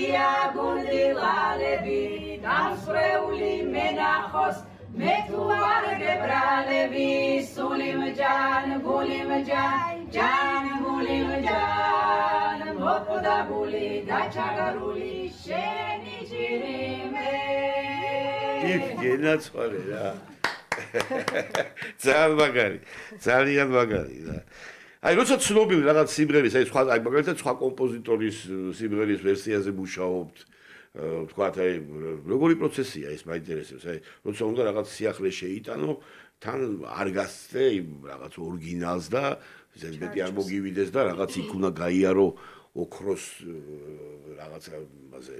იაგუნდი ლალები დამსწრეული მენახოს მე თუ არ გებრალები სული მჯან გული მჯან ჯან გული მჯან მოკვდა გული და ჩაგრული შენი ჭირი მე გენაცვალე რა. ძალიან მაგარი და აი როცა ცნობილი რაღაც სიმღერის აი სხვა აი მაგალითად სხვა კომპოზიტორის სიმღერის ვერსიაზე მუშაობთ თქვათ აი როგორი პროცესია ეს მაინტერესებს აი როცა უნდა რაღაც სიახლე შეიტანო თან არ გასცე იმ რაღაც ორიგინალს და ზედმეტი არ მოგივიდეს და რაღაც იქ უნდა გაიარო ოქროს რაღაცა მასე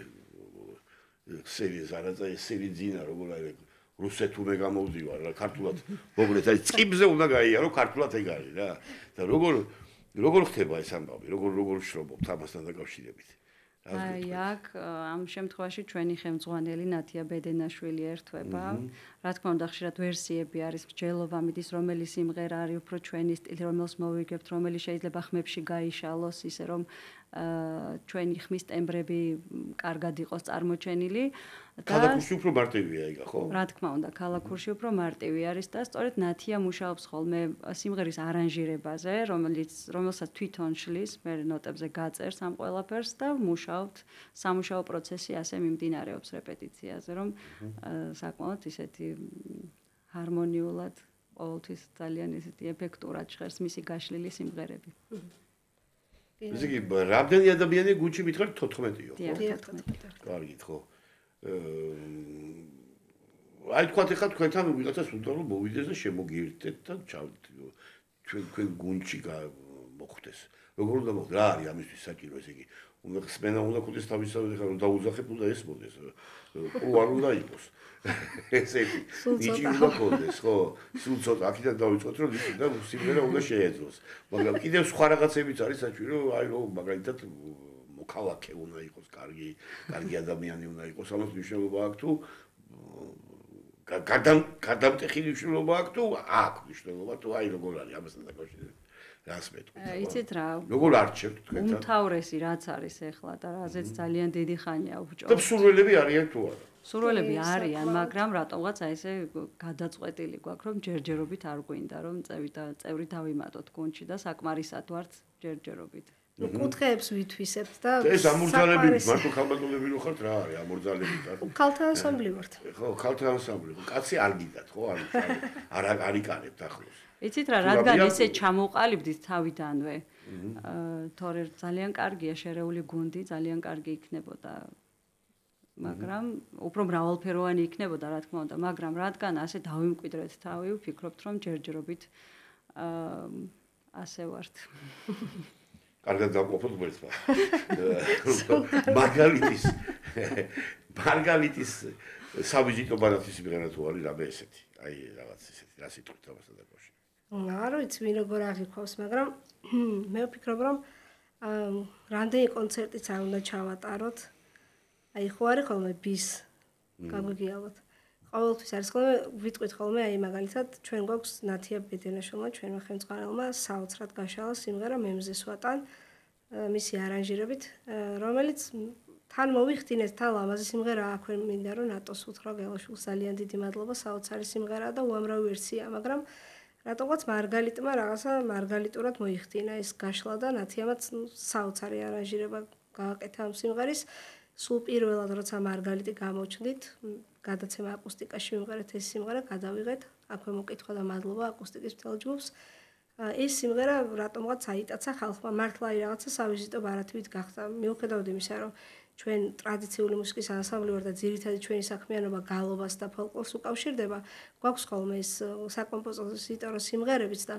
სერიძინა როგორ არის რუსეთურე გამოვდივარ რა ქართულად მოგლეთ აი წიბზე უნდა გაიარო ქართულად ეგ არის რა და როგორ ხდება ეს ამბავი როგორ შრობობთ ამასთან დაკავშირებით აი აქ ამ შემთხვევაში ჩვენი ხელმძღვანელი ნათია ბედენაშვილი ერთვება რა თქმა უნდა ხშირად ვერსიები არის მსჯელობა მიდის რომელი სიმღერა არის უფრო ჩვენი სტილი რომელს მოვიგებთ რომელი შეიძლება ხმებში გაიშალოს ისე რომ ჩვენი ხმის ტემბრები კარგად იყოს წარმოჩენილი და ქალაქურში უფრო მარტივია იგა ხო? რა თქმა უნდა, ქალაქურში უფრო მარტივი არის და სწორედ ნათია მუშაობს ხოლმე სიმღერის არანჟირებაზე, რომელსაც თვითონ შლის, მე ნოტებზე გაწერს ამ ყველაფერს და მუშაობთ. სამუშაო პროცესი ასე მიმდინარეობს რეპეტიციაზე, რომ საკმაოდ ისეთი ჰარმონიულად ყოველთვის ძალიან ისეთი ეფექტურად ჟღერს მისი გაშლილი სიმღერები. ესე იგი, რამდენი ადამიანი გუნდში მითხარით 14-იო, ხო? 14. კარგით, ხო. აი თქვათ ახლა თქვენთან ვიღაცას უნდა რომ მოვიდეს და შემოგიერთდეთ და ჩვენ გუნდში მოხდეს. როგორ უნდა მოხდეს? რა არის ამისთვის საჭირო ესე იგი? უნდა ხსმენა უნდა ქოდეს თავისთავად ხარ დაუძახებ უნდა ესმოდეს. ყო არ უნდა იყოს. ესეთი ნიჭი უნდა ქონდეს, ხო? სულ ცოტა აქედან დავიწყოთ რომ ნიჭი და სიმღერა უნდა შეეძლოს. მაგრამ კიდევ სხვა რაღაცებიც არის საჭირო, აი რომ მაგალითად მოქალაქე უნდა იყოს, კარგი ადამიანი უნდა იყოს, ამას მნიშვნელობა აქვს თუ გადამტეხი მნიშვნელობა აქვს თუ აქვს მნიშვნელობა თუ აი როგორ არის ამასთან დაკავშირებით. რას მეტყვით? იცით რა? როგორ არჩევთ თქვენ? უმთავრესი რაც არის ახლა და რაზეც ძალიან დიდი ხანია და ვჭობ. სურვილები არიან თუ არა? სურვილები არიან, მაგრამ რატომღაც აი ესე გადაწყვეტილი გვაქვს, რომ ჯერჯერობით არ გვინდა, რომ წევრი დავიმატოთ გუნდში და საკმარისად ვართ ჯერჯერობით. კუთხეებს ვითვისებთ და ეს ამორძალებელი მარტო ქალბატონები რო ხართ რა არის ამორძალებით არ? ქალთა ანსამბლი ვართ. ხო, ქალთა ანსამბლი. კაცი არ გიდათ, ხო? არ იკანებთ ახლოს. იცით რა, რადგან ესე ჩამოყალიბდით თავიდანვე. თორე ძალიან კარგია შერეული გუნდი, ძალიან კარგი იქნებოდა. მაგრამ უფრო მრავალფეროვანი იქნებოდა, რა თქმა უნდა, მაგრამ რადგან ასე დავიმკვიდრეთ თავი, ვფიქრობთ, რომ ჯერჯერობით ასე ვართ. კარგად დავყოფოთ გვერდს. მარგალიტის საბიჯიტო ბარათის სიმღერა თუ არის რამე ესეთი. აი რაღაც ესეთი, რა სიტყვით ამასთან დაკავშირებით. არ ვიცი ვინ როგორ აღიქვავს, მაგრამ მე ვფიქრობ, რომ რამდენი კონცერტიც არ უნდა ჩავატაროთ. აი ხო არის ხოლმე ბის გაგვიგიალოთ. ყოველთვის არის ხოლმე ვიტყვით ხოლმე აი მაგალითად ჩვენ გვაქვს ნათია ბედენაშვილმა ჩვენმა ხელმძღვანელმა საოცრად გაშალა სიმღერა მემზეს ვატან მისი არანჟირებით რომელიც თან მოვიხდინეთ თან ლამაზი სიმღერა აქვე მინდა რომ ნატოს უთხრა გელაშვილს ძალიან დიდი მადლობა საოცარი სიმღერაა და უამრავი ვერსია მაგრამ რატომღაც მარგალიტმა რაღაცა მარგალიტურად მოიხდინა ეს გაშლა და ნათიამაც საოცარი არანჟირება გააკეთა ამ სიმღერის სულ პირველად როცა მარგალიტი გამოჩნდით გადაცემა აკუსტიკაში ვიმღერეთ ეს სიმღერა გადავიღეთ აქვე მოკითხვა და მადლობა აკუსტიკის მთელ ჯგუფს ეს სიმღერა რატომღაც აიტაცა ხალხმა მართლა აი რაღაცა სავიზიტო ბარათივით გახდა მიუხედავად იმისა რომ ჩვენ ტრადიციული მუსიკის ანსამბლი ვარ და ძირითადად ჩვენი საქმიანობა გალობას და ფოლკლორს უკავშირდება გვაქვს ხოლმე ეს საკომპოზიტორო სიმღერებიც და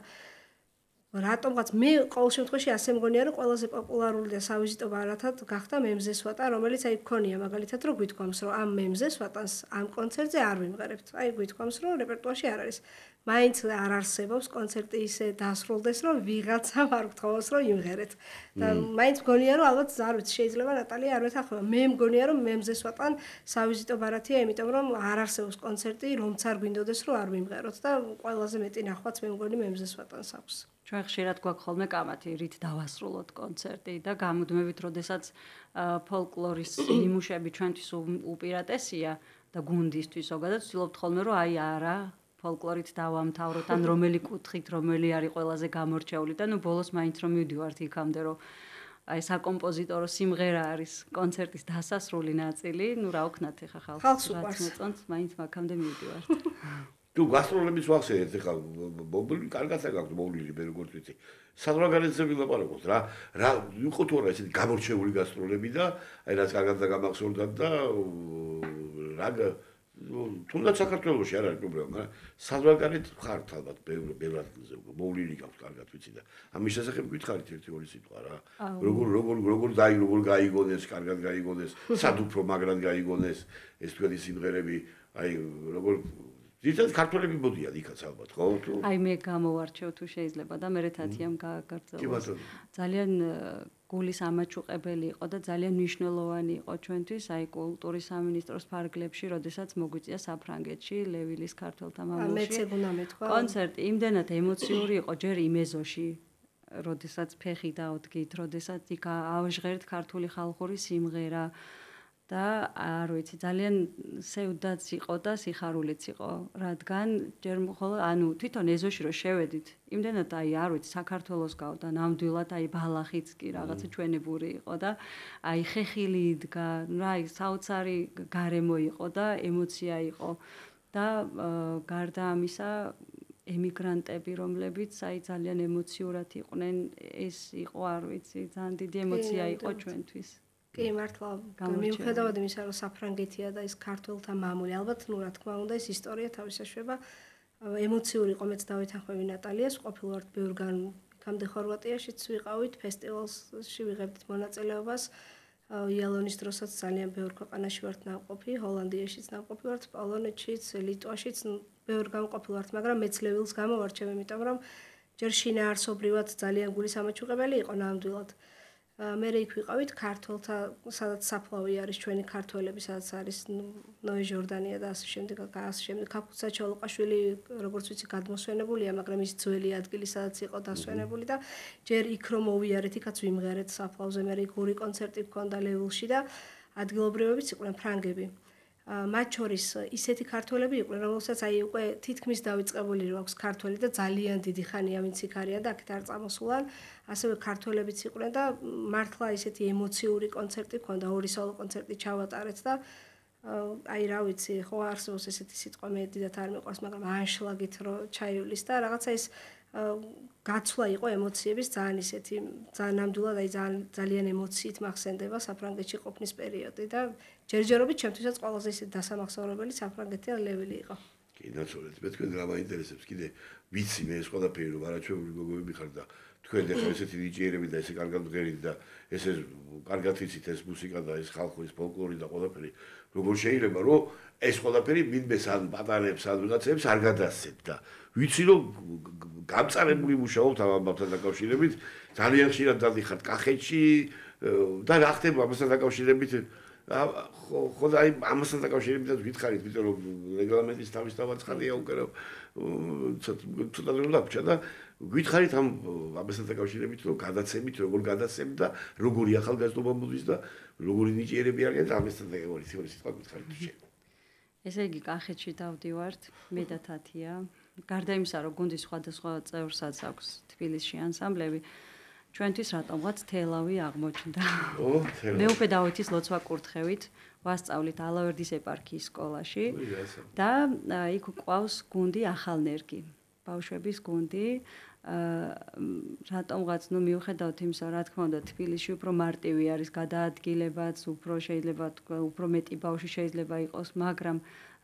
რატომღაც მე ყოველ შემთხვევაში ასე მგონია რომ ყველაზე პოპულარული და სავიზიტო ბარათად გახდა მემზეს ვატა რომელიც აი გქონია მაგალითად რომ გვითქვამს რომ ამ მემზეს ვატანს ამ კონცერტზე არ ვიმღერებთ აი გვითქვამს რომ რეპერტუარში არ არის მაინც არ არსებობს კონცერტი ისე დასრულდეს რომ ვიღაცამ არ გთხოვოს რომ იმღერეთ და მაინც მგონია რომ ალბათ არ ვიცი შეიძლება ნატალია არ ვეთანხმება მე მგონია რომ მემზეს ვატან სავიზიტო ბარათია იმიტომ რომ არ არსებობს კონცერტი რომც არ გვინდოდეს რომ არ ვიმღეროთ და ყველაზე მეტი ნახვაც მე მგონი მემზეს ვატანს აქვს ჩვენ ხშირად გვაქვს ხოლმე კამათი, რით დავასრულოთ კონცერტი და გამუდმებით, როდესაც ფოლკლორის ნიმუშები ჩვენთვის უპირატესია და გუნდისთვის ზოგადად ვცდილობთ ხოლმე რომ აი არა ფოლკლორით დავამთავროთ ან რომელი კუთხით რომელი არის ყველაზე გამორჩეული და ნუ ბოლოს მაინც რომ მივდივართ იქამდე რომ აი საკომპოზიტორო სიმღერა არის კონცერტის დასასრული ნაწილი, ნუ რა ვქნათ ახლა ხალხს რაც მოწონს, მაინც მაგამდე მივდივართ. თუ გასტროლების ვახსენეთ ახლა მობილი კარგად აქვს მოვლილი მე როგორც ვიცი საზღვარგარეთზე ვილაპარაკოთ რა იყო თუ არა ესეთი გამორჩეული გასტროლები და აი რაც კარგად გამახსოვრდათ და რა თუნდაც საქართველოში არ არის პრობლემა მაგრამ საზღვარგარეთ ხართ ალბათ ბევრად მოვლილი გაქვს კარგად ვიცი და ამის შესახებ გითხარით ერთი-ორი სიტყვა რა როგორ გაიგონეს კარგად გაიგონეს სად უფრო მაგრად გაიგონეს ეს თქვენი სიმღერები აი როგორ ძირითადად ქართველები მოდიან იქაც ალბათ ხო თუ აი მე გამოვარჩევ თუ შეიძლება და მე რეთათიამ გააგრძელოს ძალიან გულის ამაჩუყებელი იყო და ძალიან მნიშვნელოვანი იყო ჩვენთვის აი კულტურის სამინისტროს ფარგლებში როდესაც მოგვიწია საფრანგეთში ლევილის ქართველთა მამულში კონცერტი იმდენად ემოციური იყო ჯერ იმ ეზოში როდესაც ფეხი დაუდგით როდესაც იქ ავჟღერთ ქართული ხალხური სიმღერა და არ ვიცი ძალიან სევდაც იყო და სიხარულიც იყო რადგან ჯერ მხოლოდ ანუ თვითონ ეზოში რო შევედით იმდენად აი არ ვიცი საქართველოს გავდა ნამდვილად აი ბალახიც კი რაღაცა ჩვენებური იყო და აი ხეხილი იდგა აი საოცარი გარემო იყო და ემოცია იყო და გარდა ამისა ემიგრანტები რომლებიც აი ძალიან ემოციურად იყვნენ ეს იყო არ ვიცი ძალიან დიდი ემოცია იყო ჩვენთვის კი მართლა მიუხედავად იმისა რომ საფრანგეთია და ის ქართველთა მამული ალბათ ნუ რა თქმა უნდა ეს ისტორია თავისეშვება ემოციური იყო მეც დავითანხმები ნატალიას ყოფილვართ ბევრგან იქამდე ხორვატიაშიც ვიყავით, ფესტივალში ვიღებდით მონაწილეობას. იალონის დროსაც ძალიან ბევრ ქვეყანაში ვართ ნამყოფი, ჰოლანდიაშიც ნამყოფი ვართ, პოლონეთშიც, ლიტვაშიც ბევრ გამყოფი ვართ, მაგრამ მეცლევილს გამოვარჩევ, იმიტომ რომ ჯერ შინაარსობრივად ძალიან გულისამაჩუყებელი იყო ნამდვილად. მე იქ ვიყავით ქართველთა, სადაც საფლავი არის ჩვენი ქართველები, სადაც არის ნოე ჟორდანია და ასე შემდეგ, ქაქუცა ჩოლოყაშვილი, როგორც ვიცი, გადმოსვენებულია, მაგრამ ის ძველი ადგილი, სადაც იყო დასვენებული და ჯერ იქ რომ მოვიარეთ, იქაც ვიმღერეთ საფლავზე, მე იქ ორი კონცერტი მქონდა ლევილში და ადგილობრივებიც იყვნენ ფრანგები. მათ შორის ისეთი ქართველები იყვნენ, რომელსაც აი უკვე თითქმის დავიწყებული რომ აქვს ქართველი და ძალიან დიდი ხანია ვინც იქ არიან და აქეთ არ წამოსულან, ასევე ქართველებიც იყვნენ და მართლა ისეთი ემოციური კონცერტი ჰქონდა, ორი სოლო კონცერტი ჩავატარეთ და აი რა ვიცი, ხო არსებობს ესეთი სიტყვა, მე დიდათ არ მიყვარს, მაგრამ ანშლაგით რო ჩაივლის და რაღაცა ის გაცვლა იყო ემოციების ძალიან ისეთი, ძალიან ნამდვილად აი ძალიან ემოციით მახსენდება საფრანგეთში ყოფნის პერიოდი და ჯერჯერობით ჩემთვისაც ყველაზე ისეთი დასამახსოვრებელი საფრანგეთია ლეველი იყო. კი, ნაცოლეთ, მე თქვენ რა მაინტერესებს კიდე ვიცი მე ეს ყველაფერი რომ არაჩვეული გოგოები ხარ და თქვენ ახლა ესეთი ნიჭიერები და ესე კარგად მღერით და ესე კარგად იცით ეს მუსიკა და ეს ხალხო ეს ფოლკლორი და ყველაფერი როგორ შეიძლება რომ ეს ყველაფერი ვინმეს ან პატარებს ან ვიღაცებს არ გადასცეთ და ვიცი რომ გამწარებული მუშაობთ ამ ამბავთან დაკავშირებით ძალიან ხშირად დადიხართ კახეთში და რა ხდება ამასთან დაკავშირებით ხო და აი ამასთან დაკავშირებითაც ვითხარით, იმიტომ რომ რეგლამენტის თავისთავად ცხადია უკვე რომ ცოტა დრო დაგჭა და ვითხარით ამასთან დაკავშირებით რომ გადაცემით, როგორ გადაცემთ და როგორი ახალგაზრდობა მოდის და როგორი ნიჭიერები არიან და ამასთან დაკავშირებით სიტყვა ვითხარით შენ. ესე იგი კახეთში დავდივართ, მე და თათია. გარდა იმისა, რომ გუნდის სხვადასხვა წევრსაც აქვს თბილისში ანსამბლები, ჩვენთვის რატომღაც თელავი აღმოჩნდა. მე უკვე დავითის ლოცვა კურთხევით, ვასწავლით ალავერდის ეპარქიის სკოლაში და იქ ყავს გუნდი ახალნერგი, ბავშვების გუნდი. რატომღაც მიუხედავთ იმისა, რა თქმა უნდა, თბილისში უფრო მარტივი არის გადაადგილებაც, უფრო შეიძლება უფრო მეტი ბავშვი შეიძლება იყოს, მაგრამ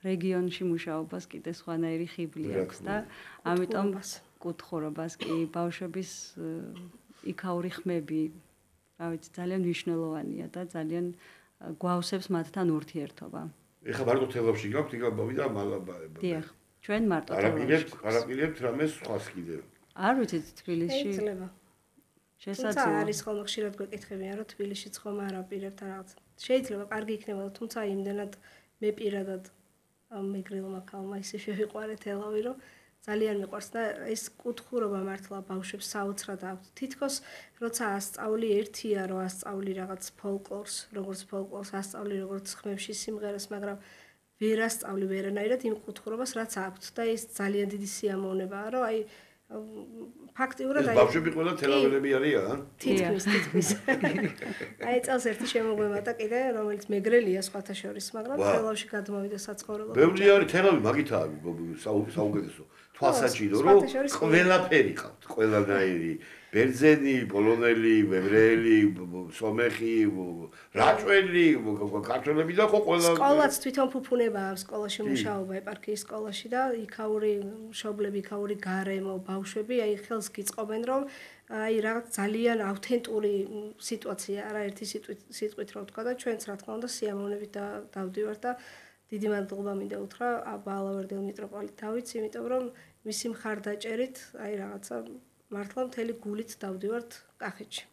რეგიონში მუშაობას კიდე სხვანაირი ხიბლი აქვს და ამიტომ კუთხურობას კი ბავშვების იქაური ხმები, რა ვიცი, ძალიან მნიშვნელოვანია და ძალიან გვავსებს მათთან ურთიერთობა. ეხლა მარტო თელავში გაქვთ იგავი და დიახ, ჩვენ მარტო თელავში. არაპირებთ რამეს სხვას კიდევ. არ ვიცით თბილისში. შეიძლება. შესაძლოა არის ხოლმე ხშირად გვეკითხებიან, რომ თბილისშიც ხომ არაპირებთ რაღაც. შეიძლება კარგი იქნება, თუმცა იმდენად მე პირადად მეგრილმა ქალმა ისე შევიყვარე თელავი, რომ ძალიან მიყვარს და ეს კუთხურობა მართლა ბავშვებს საოცრად აქვს. თითქოს როცა ასწავლი ერთია, რომ ასწავლი რაღაც ფოლკლორს, როგორც ფოლკლორს ასწავლი, როგორც ხმებში სიმღერას, მაგრამ ვერ ასწავლი ვერანაირად იმ კუთხურობას, რაც აქვს და ეს ძალიან დიდი სიამოვნებაა, რომ აი ფაქტიურად აი ბავშვები ყველა თელაველები არიან? თითქმის. აი წელს ერთი შემოგვემატა კიდე, რომელიც მეგრელია სხვათა შორის, მაგრამ თელავში გადმოვიდა საცხოვრებლად. ბევრი არის თელავი, მაგითაა საუკეთესო. თვალსაჩინო რომ ყველაფერი ყავთ, ყველანაირი ბერძენი, პოლონელი, ებრაელი, სომეხი, რაჭველი, ქართველები და ხო ყველა სკოლაც თვითონ ფუფუნებაა ამ სკოლაში მუშაობა ეპარქიის სკოლაში და იქაური მშობლები, იქაური გარემო, ბავშვები აი ხელს გიწყობენ რომ აი რაღაც ძალიან ავთენტური სიტუაცია, არაერთი სიტყვით რო ვთქვა და ჩვენც რა თქმა უნდა სიამოვნებით დავდივართ და დიდი მადლობა მინდა უთხრა აბა ალავერდელ მიტროპოლიტ დავითს, იმიტომ რომ მისი მხარდაჭერით აი რაღაცა მართლა მთელი გულით დავდივართ კახეთში.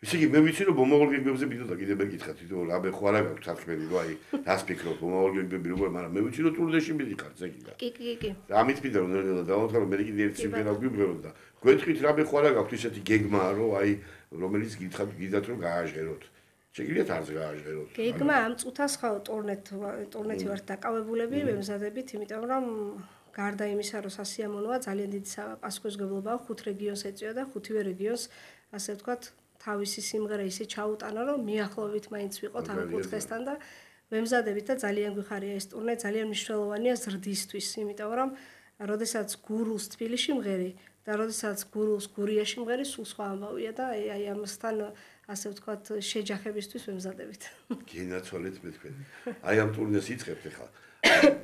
ისე იგი მე ვიცი რომ მომავალ გეგმებზე მინდოდა კიდე მეკითხათ, თვითონ რა მე ხო არა გაქვს თარქმელი, რომ აი რას ფიქრობ მომავალ გეგმები როგორ, მაგრამ მე ვიცი რომ ტურნეში მიდიხართ ზეგიდა. კი. და ამით მინდა რომ ნელ-ნელა დავამთავრო, მე კიდე ერთ სიმღერას გვიბღეროთ და გვეთქვით რა მე ხო არა გაქვს ისეთი გეგმა, რომ აი რომელიც გიდათ რომ გააჟღეროთ. შეგიძლიათ არც გააჟღეროთ. გეგმა ამ წუთას ხო ტურნეთი ვართ დაკავებულები, ვემზადებით, იმიტომ რომ გარდა იმისა, რომ სასიამოვნოა, ძალიან დიდი პასუხისმგებლობაა 5 რეგიონს ეწვია და 5-ვე რეგიონს, ასე ვთქვათ, თავისი სიმღერა ისე ჩაუტანა, რომ მიახლოვებით მაინც ვიყოთ ამ კუთხესთან და ვემზადებით და ძალიან გვიხარია ეს ტურნე, ძალიან მნიშვნელოვანია ზრდისთვის, იმიტომ რომ როდესაც გურულს თბილისში მღერი და როდესაც გურულს გურიაში მღერი, სულ სხვა ამბავია და აი ამასთან ასე ვთქვათ, შეჯახებისთვის ვემზადებით. გენაცვალეთ მე თქვენ. აი ამ ტურნეს იწყებთ ახლა.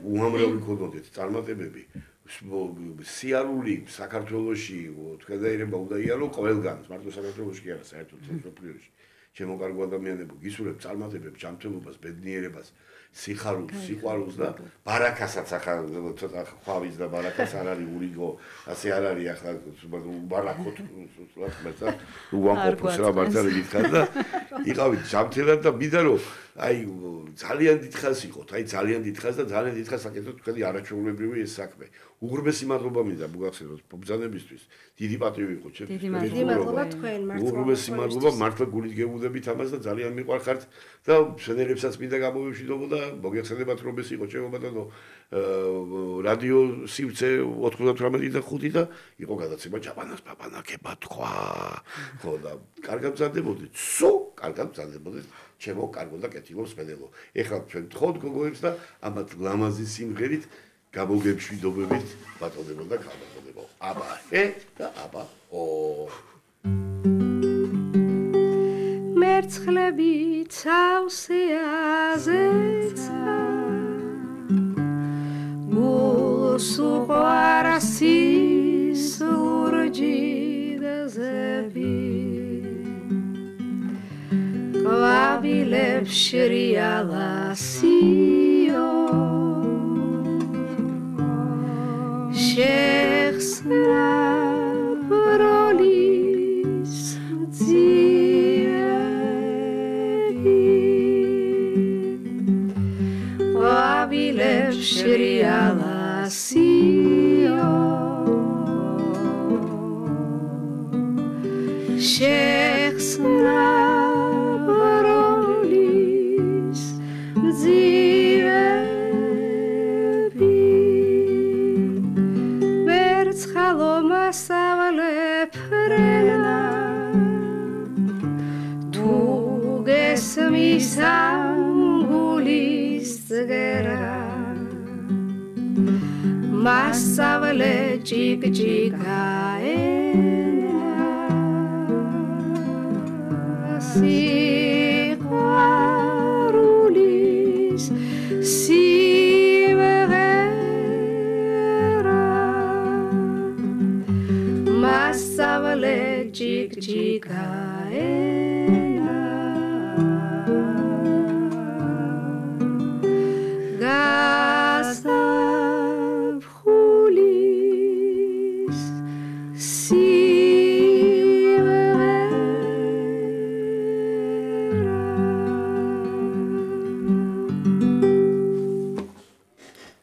უამრავი გქონდეთ წარმატებები, სიარული საქართველოში თქვენდაირება უნდა იარო ყველგანს, მარტო საქართველოში კი არა, საერთოდ მსოფლიოში. ჩემო კარგო ადამიანებო, გისურვებ წარმატებებს, ჯანმრთელობას, ბედნიერებას, სიხარულს, სიყვარულს და ბარაკასაც ახლა ცოტა ხვავის და ბარაკას არ არის ურიგო, ასე არ არის ახლა ბარაკოთ მერცა უამყოფოს რა მართალი გითხარ და იყავით ჯანმრთელად და მინდა რომ აი ძალიან დიდხანს იყოთ, აი ძალიან დიდხანს და ძალიან დიდხანს აკეთოთ თქვენი არაჩვეულებრივი ეს საქმე. უღრმესი მადლობა მინდა მოგახსენოთ ბრძანებისთვის. დიდი პატივი იყო ჩემთვის. დიდი მადლობა თქვენ მართლა. უღრმესი მადლობა მართლა გულით გეუბნებით ამას და ძალიან მიყვარხართ და მშვენიერებსაც მინდა გამოვიშვიდობო და მოგეხსენებათ რომ ეს იყო ჩემო ბატონო რადიო სივრცე 98.5 და იყო გადაცემა ჯაპანას პაპანაკება თქვა. ხო და კარგად ბრძანდებოდეთ. სო, კარგად ბრძანდებოდეთ. ჩემო კარგო და კეთილო მსმენელო. ეხლა ჩვენ თხოვთ გოგოებს და ამათ ლამაზი სიმღერით გამოგეშვიდობებით ბატონებო და ქალბატონებო. აბა და აბა ო მერცხლები ცავსეაზეცა გულს უყვარასის ლურჯი და ზები ყვავილებს შრიალასიო შეხსნა ბროლის ძიები ყვავილებს შრიალასიო შეხსნა ბროლის ძიები ვერცხალო მასავლე ფრენა თუ გესმის ამგულის ზგერა მასავლე ჭიკჭიკაენა სიყვარულის სიმღერა მასავლე ჭიკჭიკაენა